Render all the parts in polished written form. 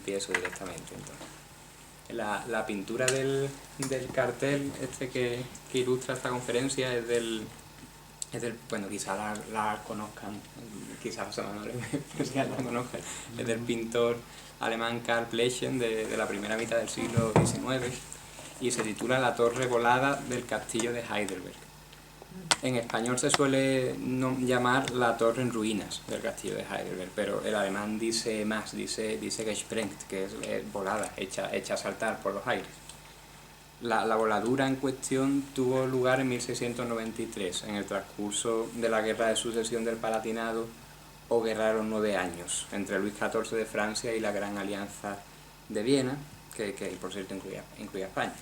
empiezo directamente. Entonces, la pintura del cartel que ilustra esta conferencia es del bueno, quizás la conozcan, quizás José Manuel la conozcan, es del pintor alemán Karl Blechen de la primera mitad del siglo XIX, y se titula La torre volada del castillo de Heidelberg. En español se suele llamar la torre en ruinas del castillo de Heidelberg, pero el alemán dice más, dice gesprengt, que es volada, hecha a saltar por los aires. La voladura en cuestión tuvo lugar en 1693, en el transcurso de la Guerra de Sucesión del Palatinado, o Guerra de los 9 años, entre Luis XIV de Francia y la Gran Alianza de Viena, que por cierto incluía España.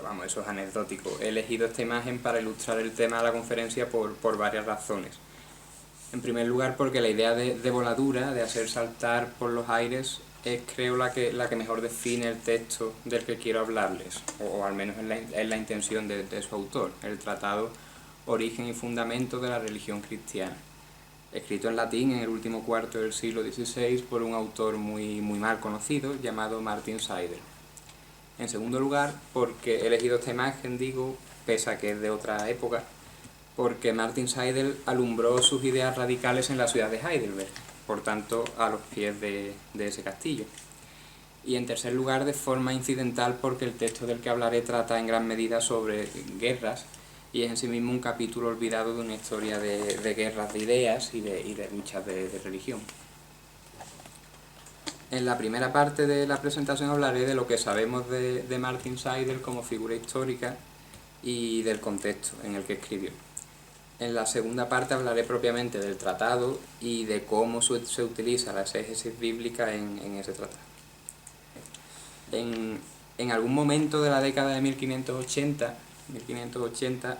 Vamos, eso es anecdótico. He elegido esta imagen para ilustrar el tema de la conferencia por varias razones. En primer lugar, porque la idea de voladura, de hacer saltar por los aires, es, creo, la que mejor define el texto del que quiero hablarles, o al menos es la intención de su autor, el tratado Origen y Fundamento de la Religión Cristiana, escrito en latín en el último cuarto del siglo XVI por un autor muy mal conocido llamado Martin Seidel. En segundo lugar, porque he elegido esta imagen, digo, pese a que es de otra época, porque Martin Seidel alumbró sus ideas radicales en la ciudad de Heidelberg, por tanto a los pies de ese castillo. Y en tercer lugar, de forma incidental, porque el texto del que hablaré trata en gran medida sobre guerras, y es en sí mismo un capítulo olvidado de una historia de guerras de ideas y de luchas de religión. En la primera parte de la presentación hablaré de lo que sabemos de Martin Seidel como figura histórica y del contexto en el que escribió. En la segunda parte hablaré propiamente del tratado y de cómo se utiliza la exégesis bíblica en ese tratado. En algún momento de la década de 1580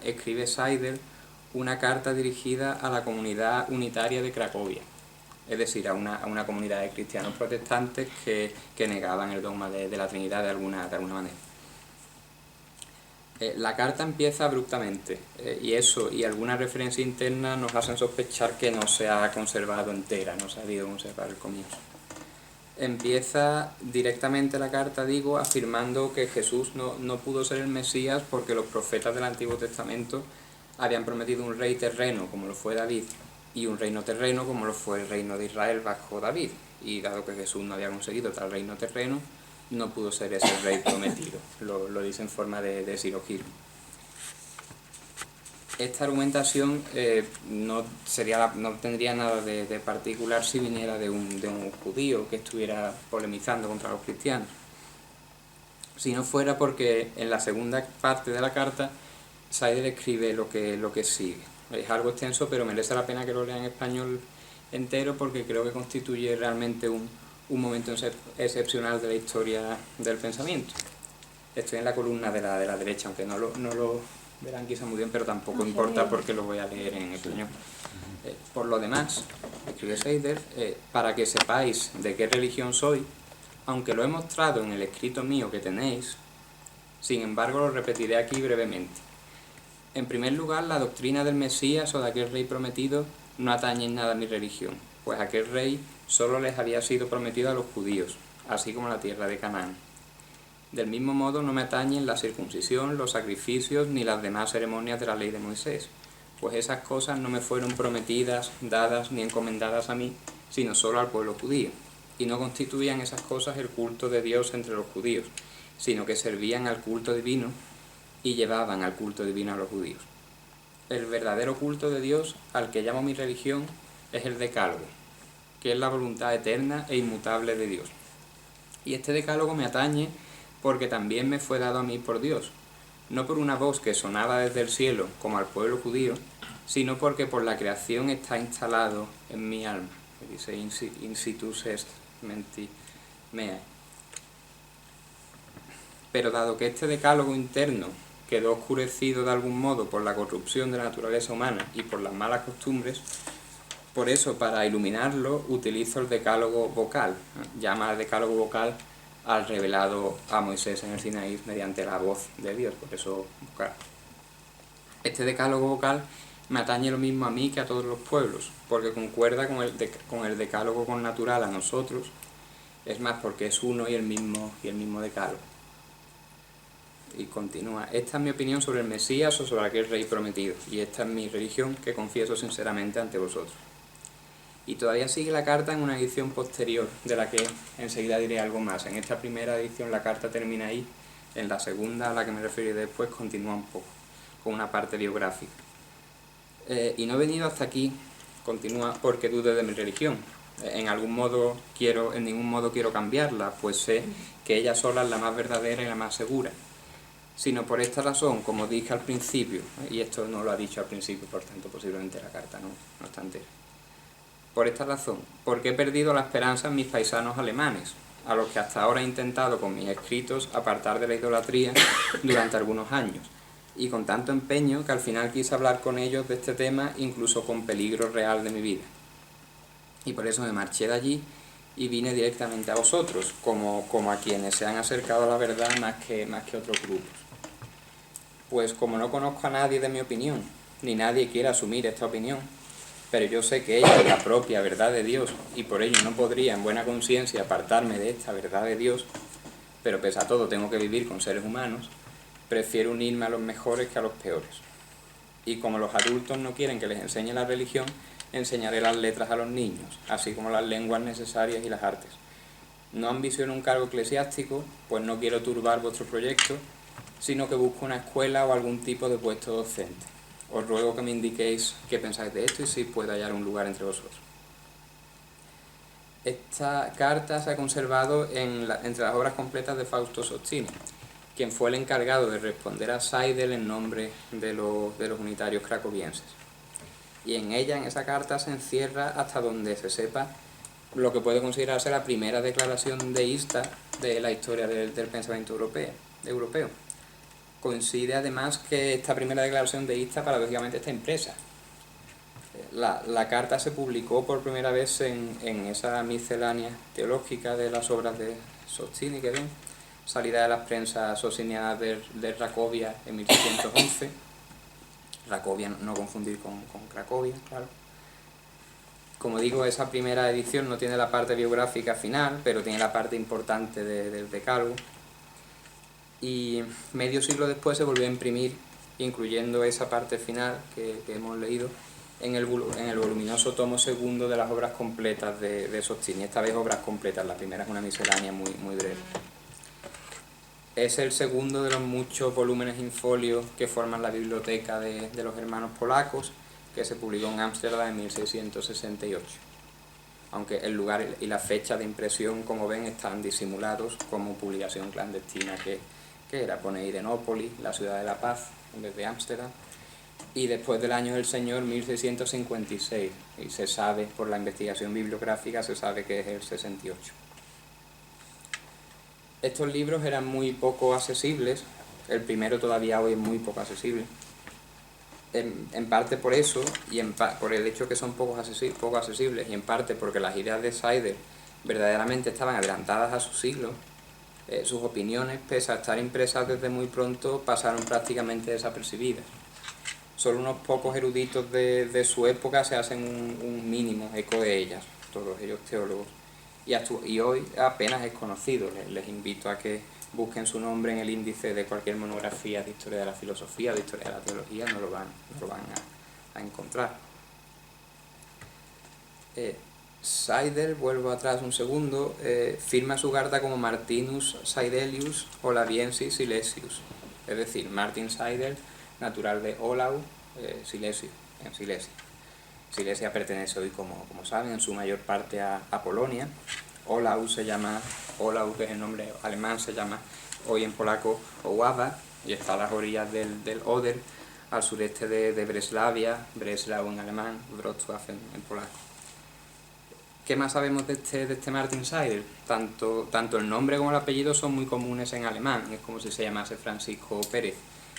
escribe Seidel una carta dirigida a la comunidad unitaria de Cracovia, es decir, a una comunidad de cristianos protestantes que negaban el dogma de la Trinidad de alguna manera. La carta empieza abruptamente, y eso y alguna referencia interna nos hacen sospechar que no se ha conservado entera, no se ha debido conservar el comienzo. Empieza directamente la carta, digo, afirmando que Jesús no pudo ser el Mesías porque los profetas del Antiguo Testamento habían prometido un rey terreno, como lo fue David, y un reino terreno, como lo fue el reino de Israel bajo David, y dado que Jesús no había conseguido tal reino terreno, no pudo ser ese rey prometido. Lo dice en forma de silogismo. Esta argumentación no tendría nada de particular si viniera de un judío que estuviera polemizando contra los cristianos. Si no fuera porque en la segunda parte de la carta Seidel escribe lo que sigue. Es algo extenso, pero merece la pena que lo lea en español entero porque creo que constituye realmente un momento excepcional de la historia del pensamiento. Estoy en la columna de la derecha, aunque no lo verán quizá muy bien, pero tampoco importa porque lo voy a leer en español. Por lo demás, escribe Seidel, para que sepáis de qué religión soy, aunque lo he mostrado en el escrito mío que tenéis, sin embargo lo repetiré aquí brevemente. En primer lugar, la doctrina del Mesías o de aquel rey prometido no atañe en nada a mi religión, pues aquel rey solo les había sido prometido a los judíos, así como la tierra de Canaán. Del mismo modo no me atañen la circuncisión, los sacrificios ni las demás ceremonias de la ley de Moisés, pues esas cosas no me fueron prometidas, dadas ni encomendadas a mí, sino solo al pueblo judío, y no constituían esas cosas el culto de Dios entre los judíos, sino que servían al culto divino y llevaban al culto divino a los judíos. El verdadero culto de Dios, al que llamo mi religión, es el decálogo, que es la voluntad eterna e inmutable de Dios. Y este decálogo me atañe porque también me fue dado a mí por Dios, no por una voz que sonaba desde el cielo como al pueblo judío, sino porque por la creación está instalado en mi alma, que dice insitus est menti meae. Pero dado que este decálogo interno quedó oscurecido de algún modo por la corrupción de la naturaleza humana y por las malas costumbres, por eso para iluminarlo utilizo el decálogo vocal, llama al decálogo vocal al revelado a Moisés en el Sinaí mediante la voz de Dios, por eso vocal. Este decálogo vocal me atañe lo mismo a mí que a todos los pueblos, porque concuerda con el decálogo connatural a nosotros, es más, porque es uno y el mismo decálogo. Y continúa: esta es mi opinión sobre el Mesías o sobre aquel rey prometido, y esta es mi religión que confieso sinceramente ante vosotros. Y todavía sigue la carta en una edición posterior, de la que enseguida diré algo más. En esta primera edición la carta termina ahí, en la segunda, a la que me referiré después, continúa un poco, con una parte biográfica. Y no he venido hasta aquí, continúa, porque dude de mi religión. En ningún modo quiero cambiarla, pues sé que ella sola es la más verdadera y la más segura. Sino por esta razón, como dije al principio, y esto no lo ha dicho al principio, por tanto posiblemente la carta no está entera. Por esta razón, porque he perdido la esperanza en mis paisanos alemanes, a los que hasta ahora he intentado con mis escritos apartar de la idolatría durante algunos años, y con tanto empeño que al final quise hablar con ellos de este tema, incluso con peligro real de mi vida. Y por eso me marché de allí y vine directamente a vosotros, como a quienes se han acercado a la verdad más que otros grupos. Pues como no conozco a nadie de mi opinión, ni nadie quiere asumir esta opinión, pero yo sé que ella es la propia verdad de Dios, y por ello no podría en buena conciencia apartarme de esta verdad de Dios, pero pese a todo tengo que vivir con seres humanos, prefiero unirme a los mejores que a los peores. Y como los adultos no quieren que les enseñe la religión, enseñaré las letras a los niños, así como las lenguas necesarias y las artes. No ambiciono un cargo eclesiástico, pues no quiero turbar vuestro proyecto, sino que busco una escuela o algún tipo de puesto docente. Os ruego que me indiquéis qué pensáis de esto y si puedo hallar un lugar entre vosotros. Esta carta se ha conservado entre las obras completas de Fausto Sottini, quien fue el encargado de responder a Seidel en nombre de los unitarios cracovienses. Y en esa carta se encierra, hasta donde se sepa, lo que puede considerarse la primera declaración deísta de la historia del pensamiento europeo. Coincide además que esta primera declaración deísta paradójicamente está impresa. La carta se publicó por primera vez en esa miscelánea teológica de las obras de Sottini, que ven, salida de las prensas socinianas de Cracovia en 1611. Cracovia, no confundir con Cracovia, claro. Como digo, esa primera edición no tiene la parte biográfica final, pero tiene la parte importante del decálogo. Y medio siglo después se volvió a imprimir, incluyendo esa parte final que hemos leído, en el voluminoso tomo segundo de las obras completas de Sottini. Esta vez obras completas, la primera es una miscelánea muy breve. Es el segundo de los muchos volúmenes in folio que forman la biblioteca de los hermanos polacos, que se publicó en Ámsterdam en 1668. Aunque el lugar y la fecha de impresión, como ven, están disimulados como publicación clandestina que era. Pone Irenópolis, la ciudad de la paz, en vez de Ámsterdam, y después del año del Señor, 1656, y se sabe, por la investigación bibliográfica, se sabe que es el 68. Estos libros eran muy poco accesibles, el primero todavía hoy es muy poco accesible, en parte por eso, y por el hecho que son poco accesibles, y en parte porque las ideas de Seidel verdaderamente estaban adelantadas a su siglo. Sus opiniones, pese a estar impresas desde muy pronto, pasaron prácticamente desapercibidas. Solo unos pocos eruditos de su época se hacen un mínimo eco de ellas, todos ellos teólogos, y hoy apenas es conocido. Les invito a que busquen su nombre en el índice de cualquier monografía de historia de la filosofía, de historia de la teología, no lo van a encontrar. Seidel, vuelvo atrás un segundo, firma su carta como Martinus Seidelius Olaviensis Silesius, es decir, Martin Seidel, natural de Olau, Silesio, en Silesia. Silesia pertenece hoy, como saben, en su mayor parte a Polonia. Olau, que es el nombre alemán, se llama hoy en polaco Oława, y está a las orillas del Oder, al sureste de Breslavia, Breslau en alemán, Wrocław en polaco. ¿Qué más sabemos de este Martin Seidel? Tanto el nombre como el apellido son muy comunes en alemán, es como si se llamase Francisco Pérez.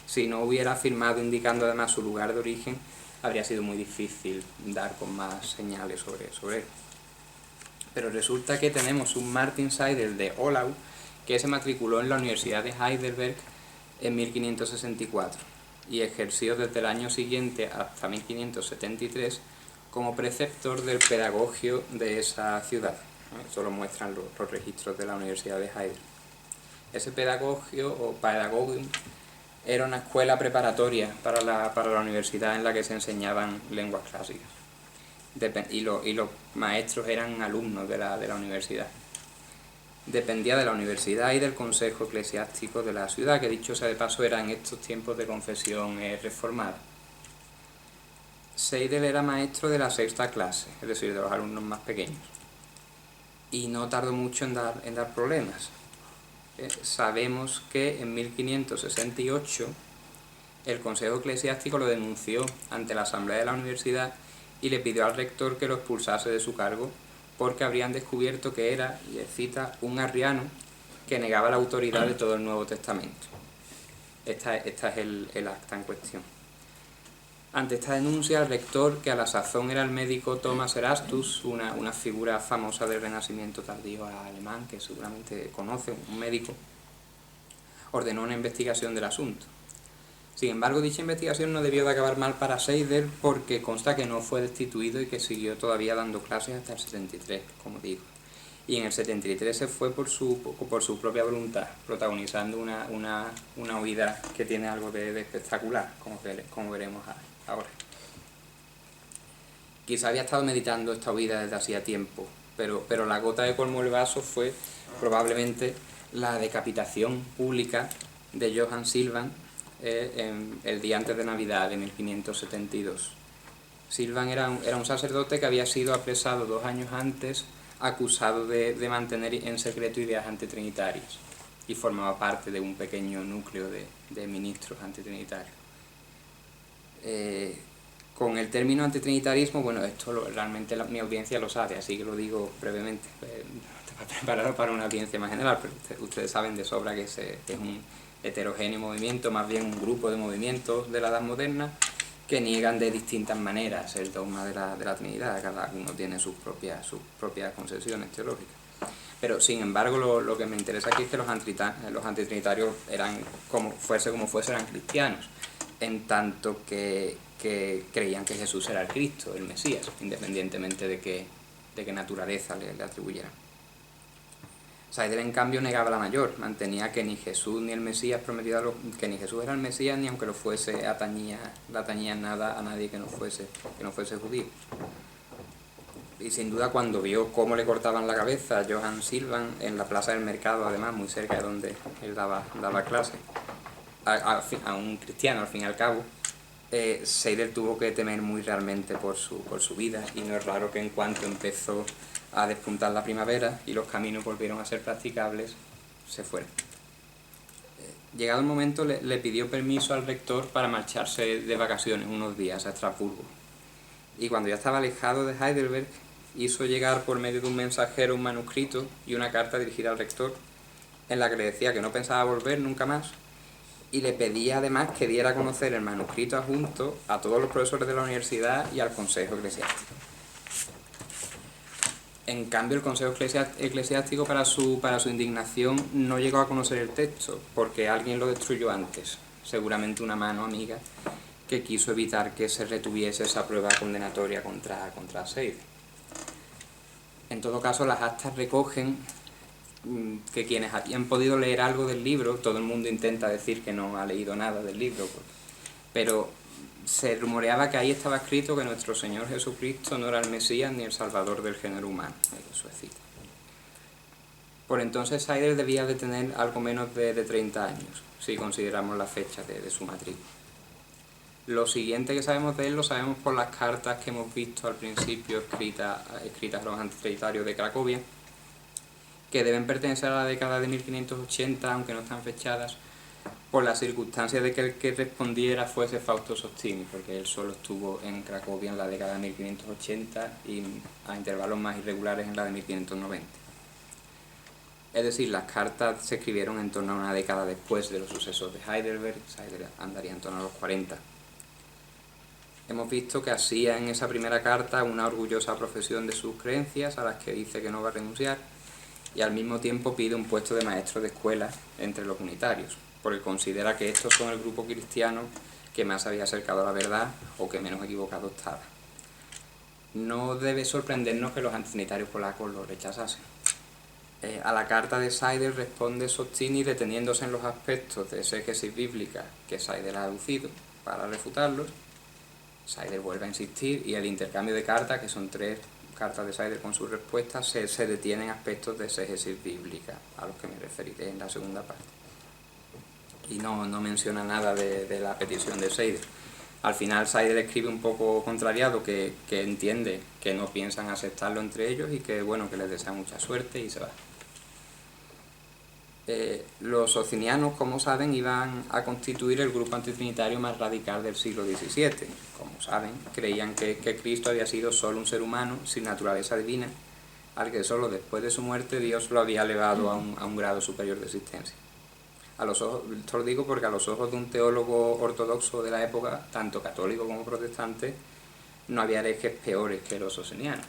Si no hubiera firmado indicando además su lugar de origen, habría sido muy difícil dar con más señales sobre él. Pero resulta que tenemos un Martin Seidel de Olau, que se matriculó en la Universidad de Heidelberg en 1564. y ejerció desde el año siguiente hasta 1573 como preceptor del pedagogio de esa ciudad. Esto lo muestran los registros de la Universidad de Heidelberg. Ese pedagogio o pedagogium era una escuela preparatoria para la universidad en la que se enseñaban lenguas clásicas. Y los maestros eran alumnos de la universidad. Dependía de la universidad y del consejo eclesiástico de la ciudad, que dicho sea de paso era en estos tiempos de confesión reformada. Seidel era maestro de la sexta clase, es decir, de los alumnos más pequeños, y no tardó mucho en dar problemas. Sabemos que en 1568 el consejo eclesiástico lo denunció ante la asamblea de la universidad y le pidió al rector que lo expulsase de su cargo porque habrían descubierto que era, y cita, un arriano que negaba la autoridad de todo el Nuevo Testamento. Esta es el acta en cuestión. Ante esta denuncia, el rector, que a la sazón era el médico Thomas Erastus, una figura famosa del Renacimiento tardío alemán, que seguramente conoce, un médico, ordenó una investigación del asunto. Sin embargo, dicha investigación no debió de acabar mal para Seidel porque consta que no fue destituido y que siguió todavía dando clases hasta el 73, como digo. Y en el 73 se fue por su propia voluntad, protagonizando una huida que tiene algo de espectacular, como veremos ahora. Quizá había estado meditando esta huida desde hacía tiempo, pero la gota que colmó el vaso fue probablemente la decapitación pública de Johann Sylvan el día antes de Navidad, de 1572. Sylvan era un sacerdote que había sido apresado 2 años antes, acusado de mantener en secreto ideas antitrinitarias, y formaba parte de un pequeño núcleo de ministros antitrinitarios. Con el término antitrinitarismo, bueno, esto realmente mi audiencia lo sabe, así que lo digo brevemente, preparado para una audiencia más general, pero ustedes saben de sobra que es un heterogéneo movimiento, más bien un grupo de movimientos de la Edad Moderna que niegan de distintas maneras el dogma de la Trinidad. Cada uno tiene sus propias concesiones teológicas. Pero sin embargo lo que me interesa aquí es que los antitrinitarios eran, como fuese, eran cristianos, en tanto que creían que Jesús era el Cristo, el Mesías, independientemente de qué naturaleza le atribuyeran. Seidel, en cambio, negaba la mayor, mantenía que ni Jesús ni el Mesías prometido que ni Jesús era el Mesías, ni aunque lo fuese atañía nada a nadie que no fuese judío. Y sin duda, cuando vio cómo le cortaban la cabeza a Johann Sylvan en la plaza del mercado, además muy cerca de donde él daba clase, a un cristiano al fin y al cabo, Seidel tuvo que temer muy realmente por su vida, y no es raro que en cuanto empezó a despuntar la primavera y los caminos volvieron a ser practicables, se fueron. Llegado el momento, le pidió permiso al rector para marcharse de vacaciones unos días a Estrasburgo, y cuando ya estaba alejado de Heidelberg, hizo llegar por medio de un mensajero un manuscrito y una carta dirigida al rector en la que le decía que no pensaba volver nunca más, y le pedía además que diera a conocer el manuscrito adjunto a todos los profesores de la universidad y al consejo eclesiástico. En cambio, el consejo eclesiástico, para su indignación, no llegó a conocer el texto, porque alguien lo destruyó antes, seguramente una mano amiga, que quiso evitar que se retuviese esa prueba condenatoria contra Seidel. En todo caso, las actas recogen que quienes habían podido leer algo del libro, todo el mundo intenta decir que no ha leído nada del libro, pero se rumoreaba que ahí estaba escrito que nuestro Señor Jesucristo no era el Mesías ni el Salvador del género humano. Eso es cita. Por entonces Seidel debía de tener algo menos de 30 años, si consideramos la fecha de su matrícula. Lo siguiente que sabemos de él lo sabemos por las cartas que hemos visto al principio escritas a los antitrinitarios de Cracovia, que deben pertenecer a la década de 1580, aunque no están fechadas, por la circunstancia de que el que respondiera fuese Fausto Sottini, porque él solo estuvo en Cracovia en la década de 1580 y a intervalos más irregulares en la de 1590. Es decir, las cartas se escribieron en torno a una década después de los sucesos de Heidelberg. Seidel andaría en torno a los 40. Hemos visto que hacía en esa primera carta una orgullosa profesión de sus creencias, a las que dice que no va a renunciar, y al mismo tiempo pide un puesto de maestro de escuela entre los unitarios, porque considera que estos son el grupo cristiano que más había acercado a la verdad o que menos equivocado estaba. No debe sorprendernos que los antitrinitarios polacos lo rechazasen. A la carta de Seidel responde Sottini deteniéndose en los aspectos de exégesis bíblica que Seidel ha aducido para refutarlos. Seidel vuelve a insistir y el intercambio de cartas, que son 3 cartas de Seidel con sus respuestas, se detiene en aspectos de exégesis bíblica, a los que me referiré en la segunda parte. Y no menciona nada de la petición de Seidel. Al final Seidel escribe un poco contrariado que entiende que no piensan aceptarlo entre ellos y que, bueno, que les desea mucha suerte y se va. Los socinianos, como saben, iban a constituir el grupo antitrinitario más radical del siglo XVII. Como saben, creían que Cristo había sido solo un ser humano sin naturaleza divina, al que solo después de su muerte Dios lo había elevado a un grado superior de existencia. Esto lo digo porque a los ojos de un teólogo ortodoxo de la época, tanto católico como protestante, no había herejes peores que los socinianos.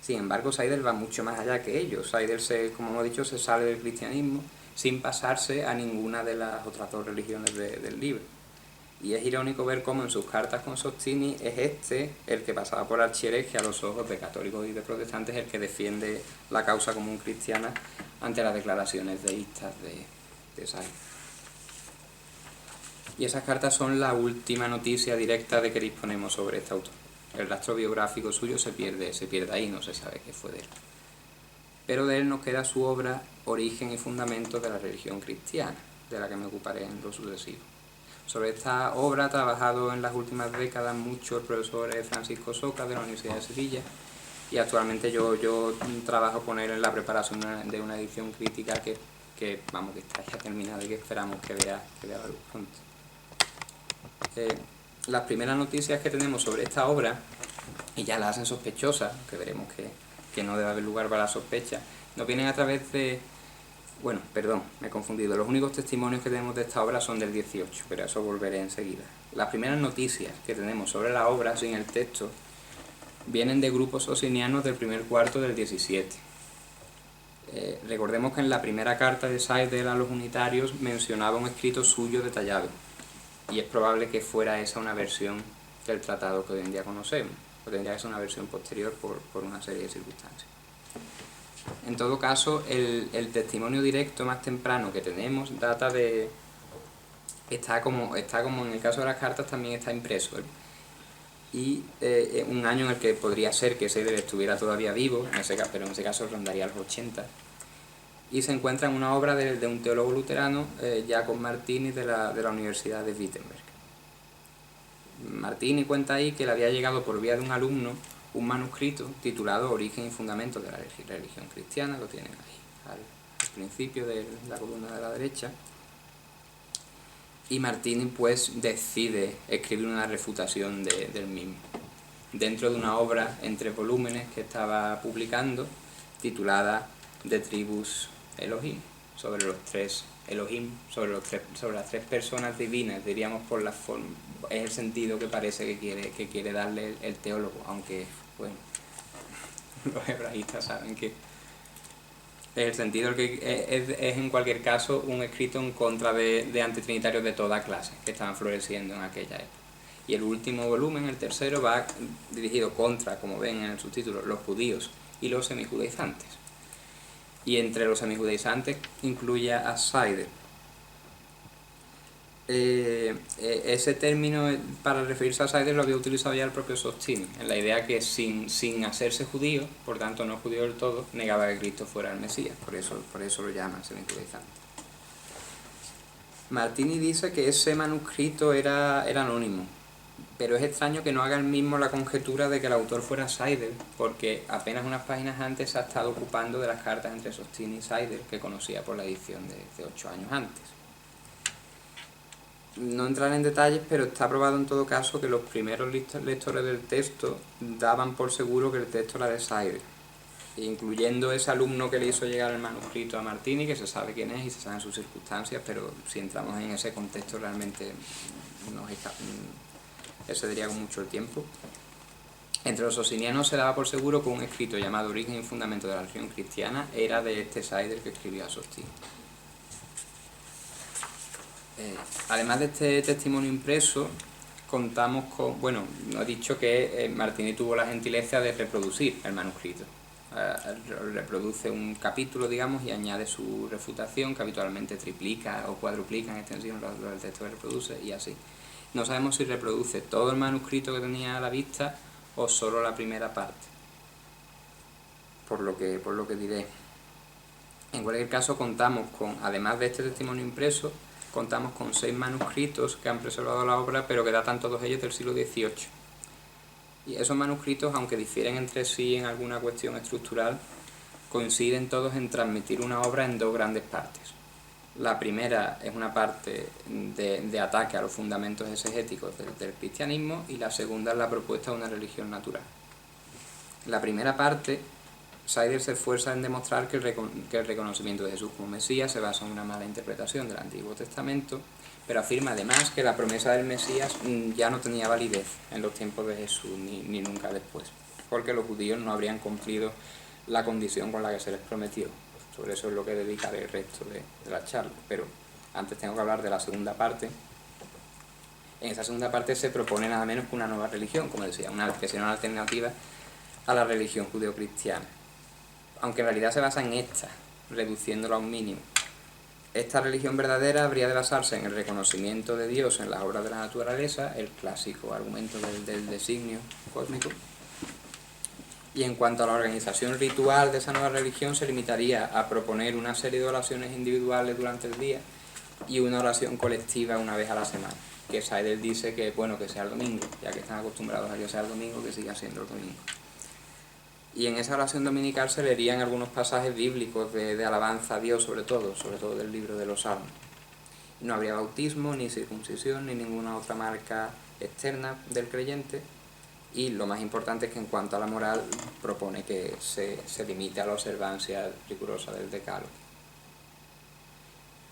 Sin embargo, Seidel va mucho más allá que ellos. Seidel, como hemos dicho, se sale del cristianismo sin pasarse a ninguna de las otras 2 religiones del libro. Y es irónico ver cómo en sus cartas con Sottini es el que pasaba por archihereje a los ojos de católicos y de protestantes, el que defiende la causa común cristiana ante las declaraciones deístas de Seidel. Y esas cartas son la última noticia directa de que disponemos sobre este autor. El rastro biográfico suyo se pierde ahí, no se sabe qué fue de él. Pero de él nos queda su obra Origen y Fundamentos de la Religión Cristiana, de la que me ocuparé en lo sucesivo. Sobre esta obra ha trabajado en las últimas décadas mucho el profesor Francisco Soca de la Universidad de Sevilla, y actualmente yo trabajo con él en la preparación de una edición crítica que está ya terminada y que esperamos que vea la luz pronto. Las primeras noticias que tenemos sobre esta obra, y ya la hacen sospechosa, que veremos que no debe haber lugar para la sospecha, nos vienen a través de... Bueno, perdón, me he confundido. Los únicos testimonios que tenemos de esta obra son del 18, pero a eso volveré enseguida. Las primeras noticias que tenemos sobre la obra, sin el texto, vienen de grupos socinianos del primer cuarto del 17. Recordemos que en la primera carta de Seidel a los unitarios mencionaba un escrito suyo detallado, y es probable que fuera esa una versión del tratado que hoy en día conocemos, o tendría que ser una versión posterior por una serie de circunstancias. En todo caso, el testimonio directo más temprano que tenemos data de... Está como en el caso de las cartas, también está impreso, y un año en el que podría ser que Seidel estuviera todavía vivo, pero en ese caso rondaría los 80, y se encuentra en una obra de un teólogo luterano, Jacob Martini, de la Universidad de Wittenberg. Martini cuenta ahí que le había llegado por vía de un alumno un manuscrito titulado Origen y Fundamentos de la Religión Cristiana, lo tienen ahí al principio de la columna de la derecha, y Martini pues decide escribir una refutación del mismo, dentro de una obra en 3 volúmenes que estaba publicando, titulada De Tribus Elohim, sobre los 3 Elohim, sobre las 3 personas divinas, diríamos por la forma, es el sentido que parece que quiere darle el teólogo, aunque, bueno, los hebraístas saben que es el sentido que es en cualquier caso un escrito en contra de antitrinitarios de toda clase que estaban floreciendo en aquella época. Y el último volumen, el tercero, va dirigido contra, como ven en el subtítulo, los judíos y los semijudaizantes. Y entre los semijudaizantes incluye a Seidel. Ese término para referirse a Seidel lo había utilizado ya el propio Sottini, en la idea que sin hacerse judío, por tanto no judío del todo, negaba que Cristo fuera el Mesías, por eso lo llaman semijudaizante. Martini dice que ese manuscrito era anónimo, pero es extraño que no haga él mismo la conjetura de que el autor fuera Seidel, porque apenas unas páginas antes se ha estado ocupando de las cartas entre Sottini y Seidel, que conocía por la edición de 8 años antes. No entraré en detalles, pero está probado en todo caso que los primeros lectores del texto daban por seguro que el texto era de Seidel, incluyendo ese alumno que le hizo llegar el manuscrito a Martini, que se sabe quién es y se saben sus circunstancias, pero si entramos en ese contexto realmente nos excedería con mucho el tiempo. Entre los socinianos se daba por seguro que un escrito llamado Origen y Fundamento de la Religión Cristiana era de este Seidel que escribió a Sottini. Además de este testimonio impreso, contamos con, bueno, he dicho que Martini tuvo la gentileza de reproducir el manuscrito. Reproduce un capítulo, digamos, y añade su refutación, que habitualmente triplica o cuadruplica en extensión lo del texto que reproduce, y así. No sabemos si reproduce todo el manuscrito que tenía a la vista o solo la primera parte, por lo que diré. En cualquier caso, contamos con, además de este testimonio impreso, contamos con 6 manuscritos que han preservado la obra, pero que datan todos ellos del siglo XVIII. Y esos manuscritos, aunque difieren entre sí en alguna cuestión estructural, coinciden todos en transmitir una obra en 2 grandes partes. La primera es una parte de ataque a los fundamentos exegéticos del cristianismo, y la segunda es la propuesta de una religión natural. La primera parte, Seidel se esfuerza en demostrar que el reconocimiento de Jesús como Mesías se basa en una mala interpretación del Antiguo Testamento, pero afirma además que la promesa del Mesías ya no tenía validez en los tiempos de Jesús ni nunca después, porque los judíos no habrían cumplido la condición con la que se les prometió. Sobre eso es lo que dedicaré el resto de la charla, pero antes tengo que hablar de la segunda parte. En esa segunda parte se propone nada menos que una nueva religión, como decía, que sea una alternativa a la religión judeocristiana, aunque en realidad se basa en esta, reduciéndola a un mínimo. Esta religión verdadera habría de basarse en el reconocimiento de Dios en las obras de la naturaleza, el clásico argumento del designio cósmico. Y en cuanto a la organización ritual de esa nueva religión, se limitaría a proponer una serie de oraciones individuales durante el día y una oración colectiva una vez a la semana, que Seidel dice que bueno que sea el domingo, ya que están acostumbrados a que sea el domingo, que siga siendo el domingo. Y en esa oración dominical se leerían algunos pasajes bíblicos de alabanza a Dios, sobre todo del libro de los Salmos. No habría bautismo, ni circuncisión, ni ninguna otra marca externa del creyente, y lo más importante es que en cuanto a la moral propone que se limite a la observancia rigurosa del decálogo.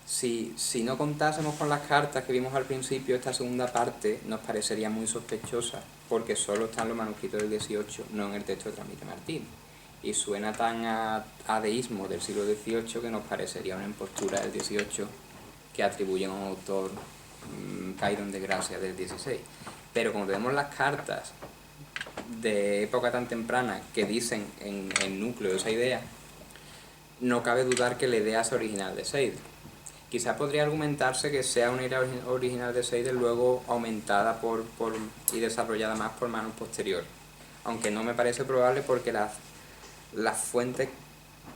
Si no contásemos con las cartas que vimos al principio, esta segunda parte nos parecería muy sospechosa, porque solo están los manuscritos del XVIII, no en el texto que transmite Martín. Y suena tan a deísmo del siglo XVIII que nos parecería una impostura del XVIII que atribuyen a un autor caído en desgracia del XVI. Pero como tenemos las cartas de época tan temprana que dicen en el núcleo de esa idea, no cabe dudar que la idea es original de Seidel. Quizá podría argumentarse que sea una idea original de Seidel luego aumentada y desarrollada más por manos posteriores, aunque no me parece probable porque las fuentes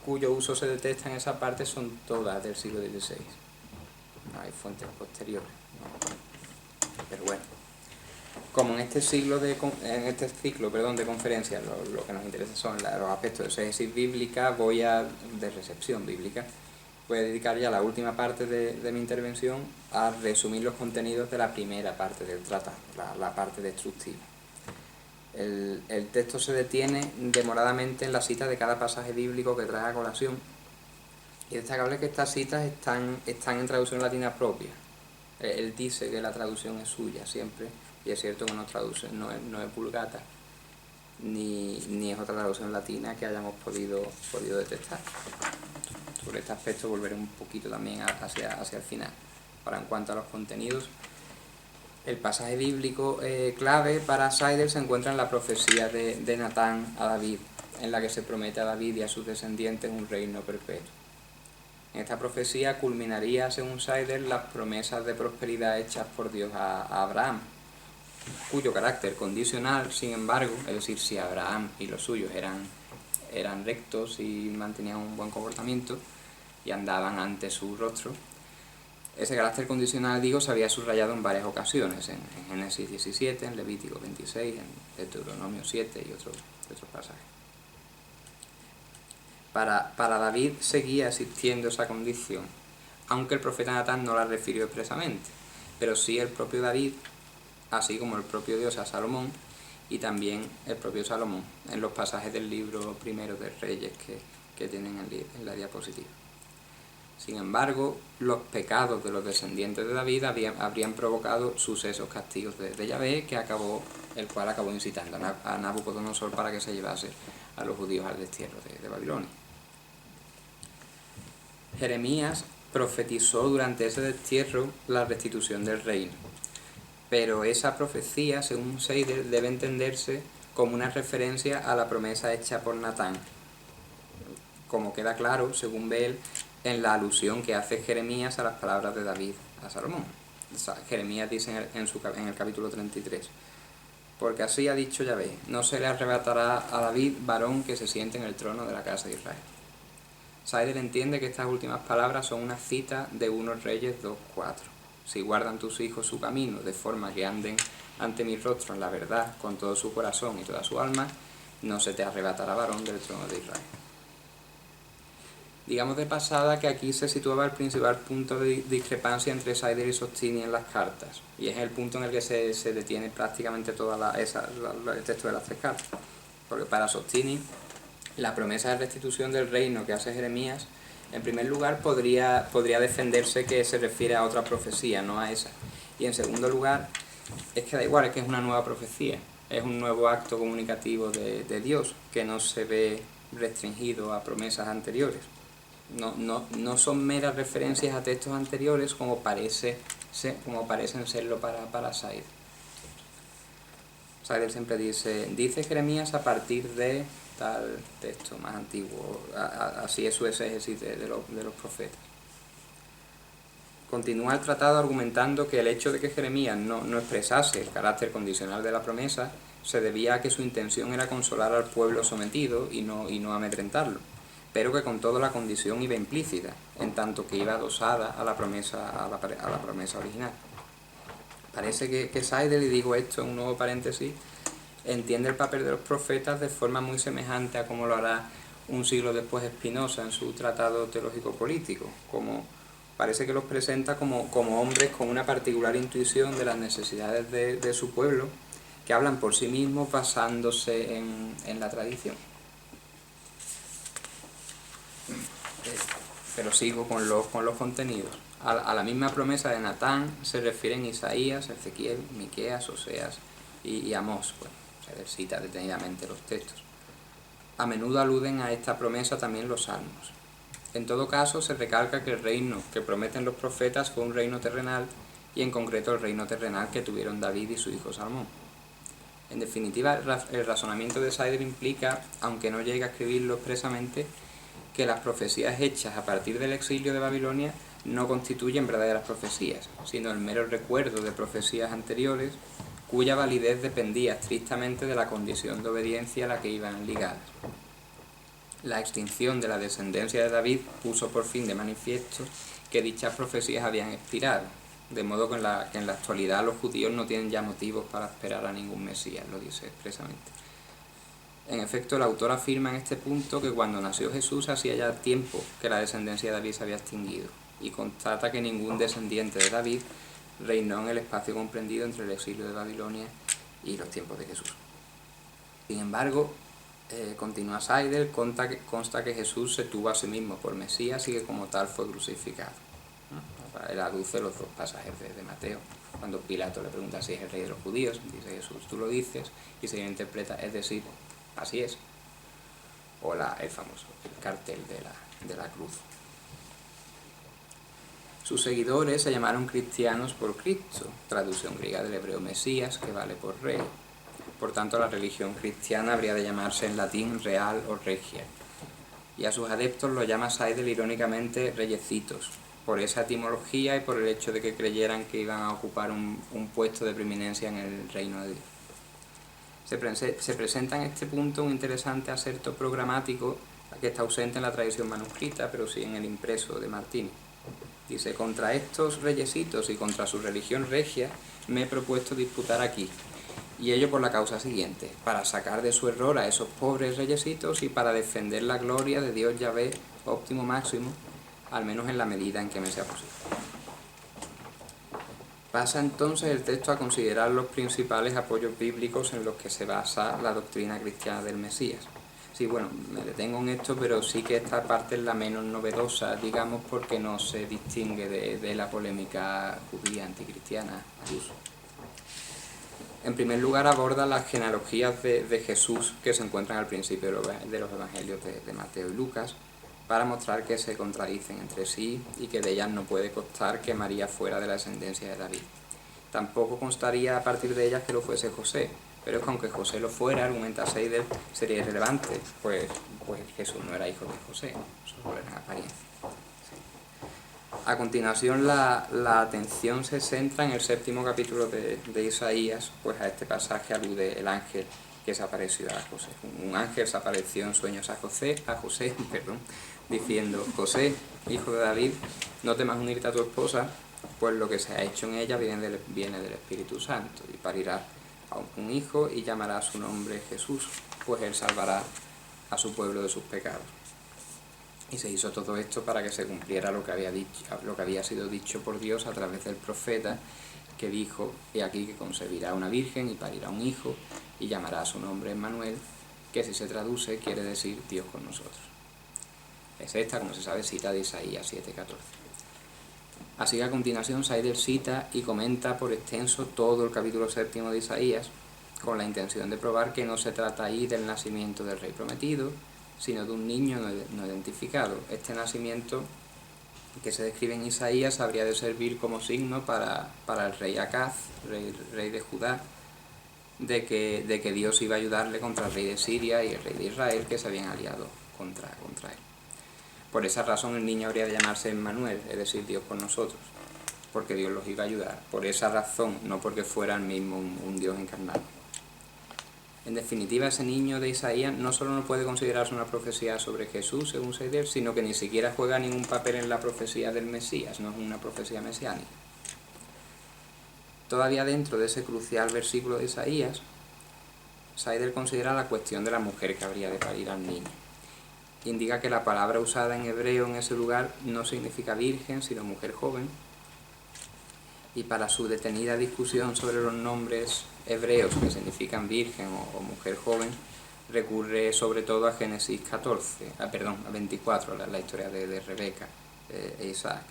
cuyo uso se detecta en esa parte son todas del siglo XVI. No hay fuentes posteriores, ¿no? Pero bueno, como en este ciclo de conferencias lo que nos interesa son los aspectos de exégesis bíblica, de recepción bíblica, voy a dedicar ya la última parte de mi intervención a resumir los contenidos de la primera parte del tratado, la parte destructiva. El texto se detiene demoradamente en la cita de cada pasaje bíblico que trae a colación, y es destacable que estas citas están en traducción latina propia. Él dice que la traducción es suya siempre, y es cierto que no es Vulgata, ni es otra traducción latina que hayamos podido detectar. Sobre este aspecto volveré un poquito también hacia el final. Ahora, en cuanto a los contenidos, el pasaje bíblico clave para Seidel se encuentra en la profecía de Natán a David, en la que se promete a David y a sus descendientes un reino perpetuo. En esta profecía culminaría, según Seidel, las promesas de prosperidad hechas por Dios a Abraham, cuyo carácter condicional, sin embargo, es decir, si Abraham y los suyos eran rectos y mantenían un buen comportamiento y andaban ante su rostro, ese carácter condicional, se había subrayado en varias ocasiones, en Génesis 17, en Levítico 26, en Deuteronomio 7 y otros pasajes. Para David seguía existiendo esa condición, aunque el profeta Natán no la refirió expresamente, pero sí el propio David, así como el propio Dios a Salomón, y también el propio Salomón, en los pasajes del libro primero de Reyes que tienen en la diapositiva. Sin embargo, los pecados de los descendientes de David habrían provocado sucesos castigos de Yahvé, el cual acabó incitando a Nabucodonosor para que se llevase a los judíos al destierro de Babilonia. Jeremías profetizó durante ese destierro la restitución del reino. Pero esa profecía, según Seidel, debe entenderse como una referencia a la promesa hecha por Natán, como queda claro, según ve él, en la alusión que hace Jeremías a las palabras de David a Salomón. Jeremías dice en el capítulo 33, porque así ha dicho Yahvé, no se le arrebatará a David varón que se siente en el trono de la casa de Israel. Seidel entiende que estas últimas palabras son una cita de 1 Reyes 2:4. Si guardan tus hijos su camino, de forma que anden ante mi rostro en la verdad, con todo su corazón y toda su alma, no se te arrebatará varón del trono de Israel. Digamos de pasada que aquí se situaba el principal punto de discrepancia entre Seidel y Sostini en las cartas, y es el punto en el que se detiene prácticamente todo el texto de las 3 cartas. Porque para Sostini, la promesa de restitución del reino que hace Jeremías, en primer lugar podría defenderse que se refiere a otra profecía, no a esa. Y en segundo lugar, es que da igual, es que es una nueva profecía, es un nuevo acto comunicativo de Dios, que no se ve restringido a promesas anteriores. No son meras referencias a textos anteriores como parecen serlo para Seidel. Seidel siempre dice Jeremías a partir de tal texto más antiguo, así es su exégesis de los profetas. Continúa el tratado argumentando que el hecho de que Jeremías no expresase el carácter condicional de la promesa se debía a que su intención era consolar al pueblo sometido y no amedrentarlo, pero que con todo la condición iba implícita, en tanto que iba adosada a la promesa original. Parece que Seidel, y digo esto en un nuevo paréntesis, entiende el papel de los profetas de forma muy semejante a como lo hará un siglo después Spinoza en su tratado teológico-político, como parece que los presenta como hombres con una particular intuición de las necesidades de su pueblo, que hablan por sí mismos basándose en la tradición. Pero sigo con los contenidos. A la misma promesa de Natán se refieren Isaías, Ezequiel, Miqueas, Oseas y Amós. Bueno, se cita detenidamente los textos. A menudo aluden a esta promesa también los salmos. En todo caso, se recalca que el reino que prometen los profetas fue un reino terrenal, y en concreto el reino terrenal que tuvieron David y su hijo Salomón. En definitiva, el razonamiento de Seidel implica, aunque no llegue a escribirlo expresamente, que las profecías hechas a partir del exilio de Babilonia no constituyen verdaderas profecías, sino el mero recuerdo de profecías anteriores cuya validez dependía estrictamente de la condición de obediencia a la que iban ligadas. La extinción de la descendencia de David puso por fin de manifiesto que dichas profecías habían expirado, de modo que en la actualidad los judíos no tienen ya motivos para esperar a ningún Mesías, lo dice expresamente. En efecto, el autor afirma en este punto que cuando nació Jesús hacía ya tiempo que la descendencia de David se había extinguido, y constata que ningún descendiente de David reinó en el espacio comprendido entre el exilio de Babilonia y los tiempos de Jesús. Sin embargo, continúa Seidel, consta que Jesús se tuvo a sí mismo por Mesías y que como tal fue crucificado. Él aduce los 2 pasajes de Mateo. Cuando Pilato le pregunta si es el rey de los judíos, dice Jesús, tú lo dices, y se interpreta, es decir, así es. O el famoso cartel de la cruz. Sus seguidores se llamaron cristianos por Cristo, traducción griega del hebreo Mesías, que vale por rey. Por tanto, la religión cristiana habría de llamarse en latín real o regia. Y a sus adeptos los llama Seidel irónicamente reyecitos, por esa etimología y por el hecho de que creyeran que iban a ocupar un puesto de preeminencia en el reino de Dios. Se presenta en este punto un interesante aserto programático que está ausente en la tradición manuscrita, pero sí en el impreso de Martini. Dice, contra estos reyesitos y contra su religión regia me he propuesto disputar aquí, y ello por la causa siguiente, para sacar de su error a esos pobres reyesitos y para defender la gloria de Dios Yahvé óptimo máximo, al menos en la medida en que me sea posible. Pasa entonces el texto a considerar los principales apoyos bíblicos en los que se basa la doctrina cristiana del Mesías. Sí, bueno, me detengo en esto, pero sí que esta parte es la menos novedosa, digamos, porque no se distingue de la polémica judía anticristiana al uso. En primer lugar, aborda las genealogías de Jesús que se encuentran al principio de los evangelios de Mateo y Lucas, para mostrar que se contradicen entre sí y que de ellas no puede constar que María fuera de la descendencia de David. Tampoco constaría a partir de ellas que lo fuese José, pero es que aunque José lo fuera, argumenta Seidel, sería irrelevante, pues Jesús no era hijo de José, solo era en apariencia. A continuación la atención se centra en el 7º capítulo de Isaías, pues a este pasaje alude el ángel que se apareció a José. Un ángel se apareció en sueños a José, diciendo: José, hijo de David, no temas unirte a tu esposa, pues lo que se ha hecho en ella viene del Espíritu Santo, y parirá a un hijo y llamará su nombre Jesús, pues él salvará a su pueblo de sus pecados. Y se hizo todo esto para que se cumpliera lo que había sido dicho por Dios a través del profeta, que dijo: he aquí que concebirá una virgen y parirá un hijo y llamará a su nombre Emmanuel, que si se traduce quiere decir Dios con nosotros. Es esta, como se sabe, cita de Isaías 7:14. Así que a continuación Seidel cita y comenta por extenso todo el capítulo 7 de Isaías, con la intención de probar que no se trata ahí del nacimiento del rey prometido, sino de un niño no identificado. Este nacimiento que se describe en Isaías habría de servir como signo para el rey Acaz, rey de Judá, de que Dios iba a ayudarle contra el rey de Siria y el rey de Israel, que se habían aliado contra él. Por esa razón el niño habría de llamarse Emmanuel, es decir, Dios con nosotros, porque Dios los iba a ayudar. Por esa razón, no porque fuera el mismo un Dios encarnado. En definitiva, ese niño de Isaías no solo no puede considerarse una profecía sobre Jesús, según Seidel, sino que ni siquiera juega ningún papel en la profecía del Mesías, no es una profecía mesiánica. Todavía dentro de ese crucial versículo de Isaías, Seidel considera la cuestión de la mujer que habría de parir al niño. Indica que la palabra usada en hebreo en ese lugar no significa virgen, sino mujer joven, y para su detenida discusión sobre los nombres hebreos que significan virgen o mujer joven, recurre sobre todo a Génesis 24, la historia de Rebeca e Isaac,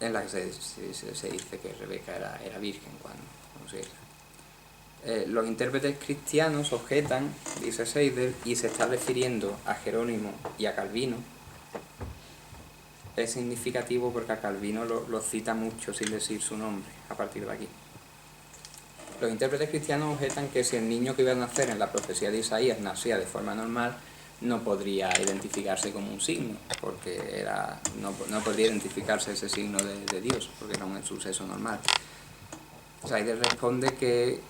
en la que se dice que Rebeca era virgen cuando se hizo. Los intérpretes cristianos objetan, dice Seidel, y se está refiriendo a Jerónimo y a Calvino. Es significativo porque a Calvino lo cita mucho sin decir su nombre a partir de aquí. Los intérpretes cristianos objetan que si el niño que iba a nacer en la profecía de Isaías nacía de forma normal, no podría identificarse como un signo, porque no podría identificarse ese signo de Dios, porque era un suceso normal. Seidel responde que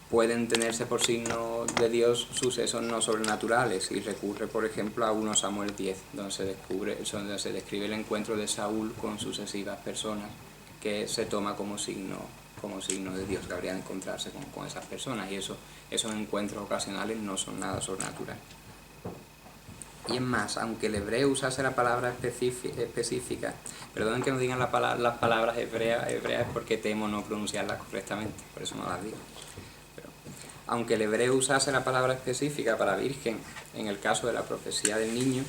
pueden tenerse por signo de Dios sucesos no sobrenaturales, y recurre, por ejemplo, a 1 Samuel 10, donde se describe el encuentro de Saúl con sucesivas personas, que se toma como signo de Dios, que habría de encontrarse con esas personas, y esos encuentros ocasionales no son nada sobrenatural. Y es más, aunque el hebreo usase la palabra específica, perdonen que no digan las palabras hebreas porque temo no pronunciarlas correctamente, por eso no las digo. Pero, aunque el hebreo usase la palabra específica para virgen, en el caso de la profecía del niño,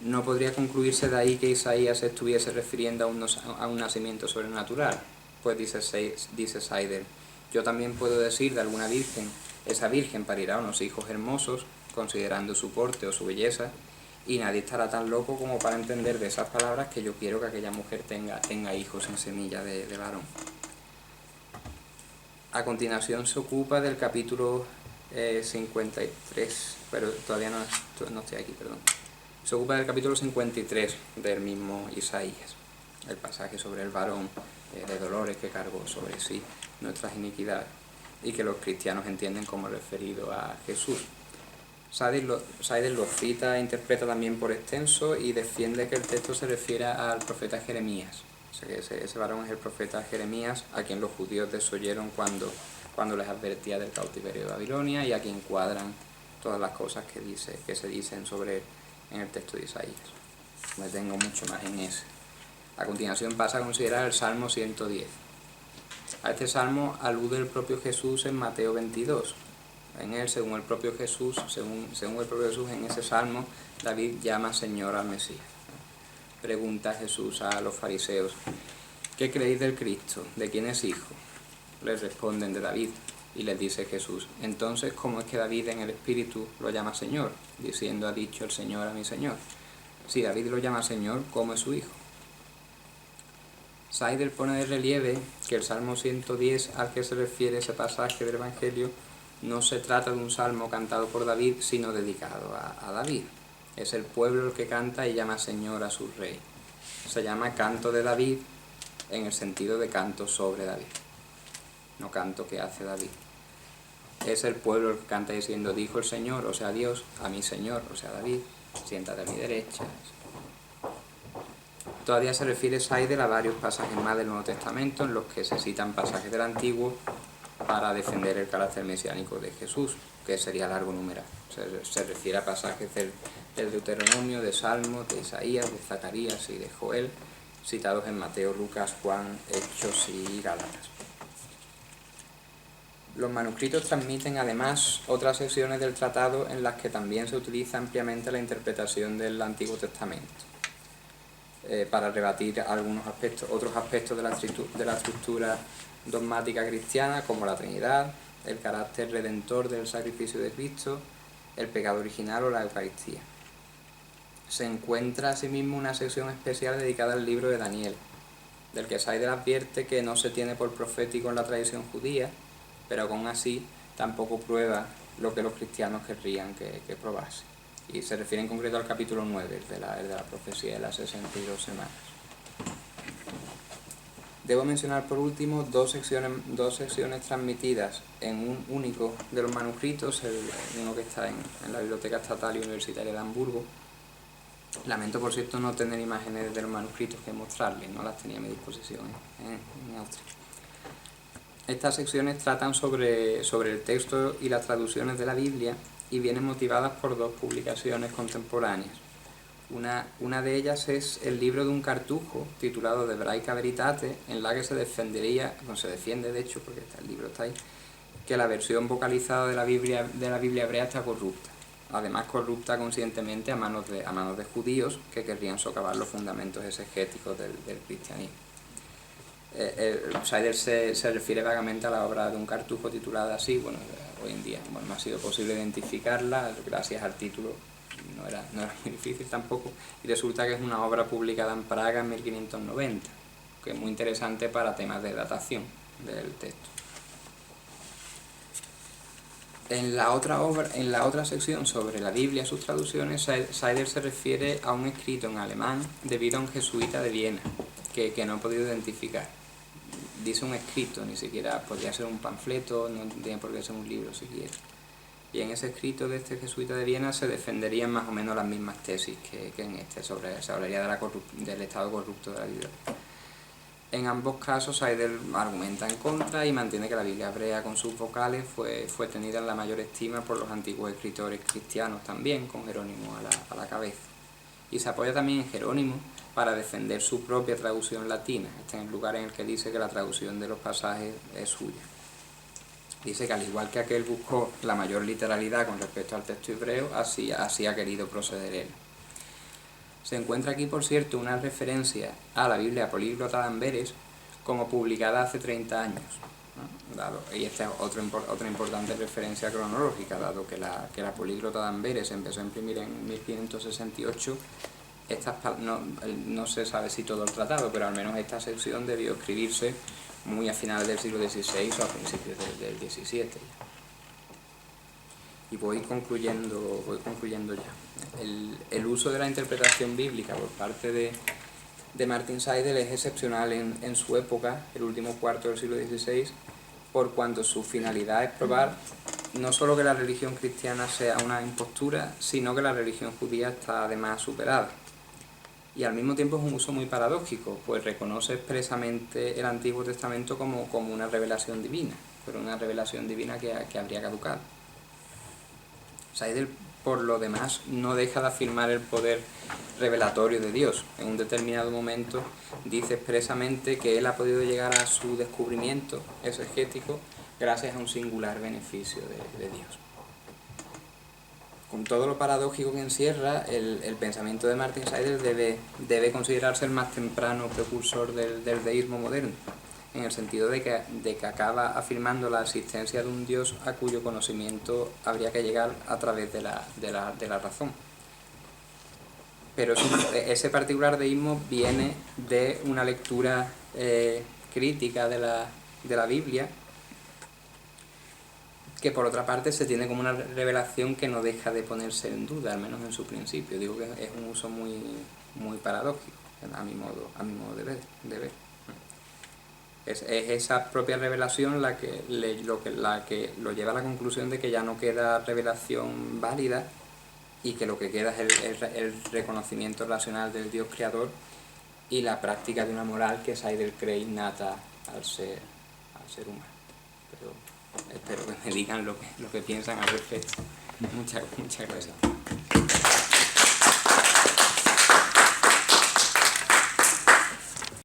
no podría concluirse de ahí que Isaías se estuviese refiriendo a un nacimiento sobrenatural, pues dice Seidel: yo también puedo decir de alguna virgen, esa virgen parirá unos hijos hermosos, considerando su porte o su belleza, y nadie estará tan loco como para entender de esas palabras que yo quiero que aquella mujer tenga hijos en semilla de varón. A continuación se ocupa del capítulo 53, pero todavía no estoy aquí, perdón. Se ocupa del capítulo 53 del mismo Isaías, el pasaje sobre el varón de dolores que cargó sobre sí nuestras iniquidades, y que los cristianos entienden como referido a Jesús. Seidel lo cita e interpreta también por extenso y defiende que el texto se refiere al profeta Jeremías. O sea que ese varón es el profeta Jeremías, a quien los judíos desoyeron cuando les advertía del cautiverio de Babilonia, y a quien cuadran todas las cosas que se dicen sobre él en el texto de Isaías. Me detengo mucho más en ese. A continuación pasa a considerar el Salmo 110. A este salmo alude el propio Jesús en Mateo 22. En él, según el propio Jesús, en ese salmo, David llama Señor al Mesías. Pregunta Jesús a los fariseos: ¿qué creéis del Cristo? ¿De quién es hijo? Les responden: de David. Y les dice Jesús: entonces, ¿cómo es que David en el Espíritu lo llama Señor, diciendo: ha dicho el Señor a mi Señor? Si David lo llama Señor, ¿cómo es su hijo? Seidel pone de relieve que el Salmo 110 al que se refiere ese pasaje del Evangelio no se trata de un salmo cantado por David, sino dedicado a David. Es el pueblo el que canta y llama Señor a su rey. Se llama canto de David en el sentido de canto sobre David, no canto que hace David. Es el pueblo el que canta diciendo: dijo el Señor, o sea Dios, a mi Señor, o sea David, siéntate a mi derecha. Todavía se refiere Seidel a varios pasajes más del Nuevo Testamento en los que se citan pasajes del Antiguo para defender el carácter mesiánico de Jesús, que sería largo numeral. Se refiere a pasajes del Deuteronomio, de Salmos, de Isaías, de Zacarías y de Joel, citados en Mateo, Lucas, Juan, Hechos y Gálatas. Los manuscritos transmiten además otras secciones del tratado en las que también se utiliza ampliamente la interpretación del Antiguo Testamento, para rebatir otros aspectos de la estructura dogmática cristiana, como la Trinidad, el carácter redentor del sacrificio de Cristo, el pecado original o la Eucaristía. Se encuentra asimismo una sección especial dedicada al libro de Daniel, del que Seidel advierte que no se tiene por profético en la tradición judía, pero aún así tampoco prueba lo que los cristianos querrían que probase. Y se refiere en concreto al capítulo 9, el de la profecía de las 62 semanas. Debo mencionar por último dos secciones transmitidas en un único de los manuscritos, uno que está en la Biblioteca Estatal y Universitaria de Hamburgo. Lamento, por cierto, no tener imágenes de los manuscritos que mostrarles, no las tenía a mi disposición en Austria. Estas secciones tratan sobre el texto y las traducciones de la Biblia y vienen motivadas por dos publicaciones contemporáneas. Una de ellas es el libro de un cartujo titulado De Hebraica Veritate, en la que se defiende de hecho, porque el libro está ahí, que la versión vocalizada de la Biblia hebrea está corrupta. Además, corrupta conscientemente a manos de judíos que querrían socavar los fundamentos exegéticos del cristianismo. Seidel se refiere vagamente a la obra de un cartujo titulada así. Bueno, hoy en día no ha sido posible identificarla, gracias al título no era muy difícil tampoco, y resulta que es una obra publicada en Praga en 1590, que es muy interesante para temas de datación del texto. En la otra sección sobre la Biblia y sus traducciones, Seidel se refiere a un escrito en alemán debido a un jesuita de Viena, que no he podido identificar. Dice un escrito, ni siquiera podría ser un panfleto, no tiene por qué ser un libro siquiera. Y en ese escrito de este jesuita de Viena se defenderían más o menos las mismas tesis que en este, se hablaría del estado corrupto de la Biblia. En ambos casos, Seidel argumenta en contra y mantiene que la Biblia hebrea con sus vocales fue tenida en la mayor estima por los antiguos escritores cristianos también, con Jerónimo a la cabeza. Y se apoya también en Jerónimo para defender su propia traducción latina. Este es el lugar en el que dice que la traducción de los pasajes es suya. Dice que al igual que aquel buscó la mayor literalidad con respecto al texto hebreo, así ha querido proceder él. Se encuentra aquí, por cierto, una referencia a la Biblia políglota de Amberes como publicada hace 30 años, ¿no? Y esta es otra importante referencia cronológica, dado que la políglota de Amberes se empezó a imprimir en 1568. No se sabe si todo el tratado, pero al menos esta sección debió escribirse muy a finales del siglo XVI o a principios del XVII. Y voy concluyendo ya. El uso de la interpretación bíblica por parte de Martin Seidel es excepcional en su época, el último cuarto del siglo XVI, por cuanto su finalidad es probar no solo que la religión cristiana sea una impostura, sino que la religión judía está además superada. Y al mismo tiempo es un uso muy paradójico, pues reconoce expresamente el Antiguo Testamento como una revelación divina, pero una revelación divina que habría caducado. Seidel, por lo demás, no deja de afirmar el poder revelatorio de Dios. En un determinado momento dice expresamente que él ha podido llegar a su descubrimiento exegético gracias a un singular beneficio de Dios. Con todo lo paradójico que encierra, el pensamiento de Martin Seidel debe considerarse el más temprano precursor del deísmo moderno, en el sentido de que acaba afirmando la existencia de un Dios a cuyo conocimiento habría que llegar a través de la razón. Pero ese particular deísmo viene de una lectura crítica de la Biblia, que por otra parte se tiene como una revelación que no deja de ponerse en duda, al menos en su principio. Digo que es un uso muy paradójico, a mi modo de ver. Es esa propia revelación la que lo lleva a la conclusión de que ya no queda revelación válida y que lo que queda es el reconocimiento racional del Dios creador y la práctica de una moral que es Heidel cree innata al ser humano. Pero espero que me digan lo que piensan al respecto. Muchas gracias.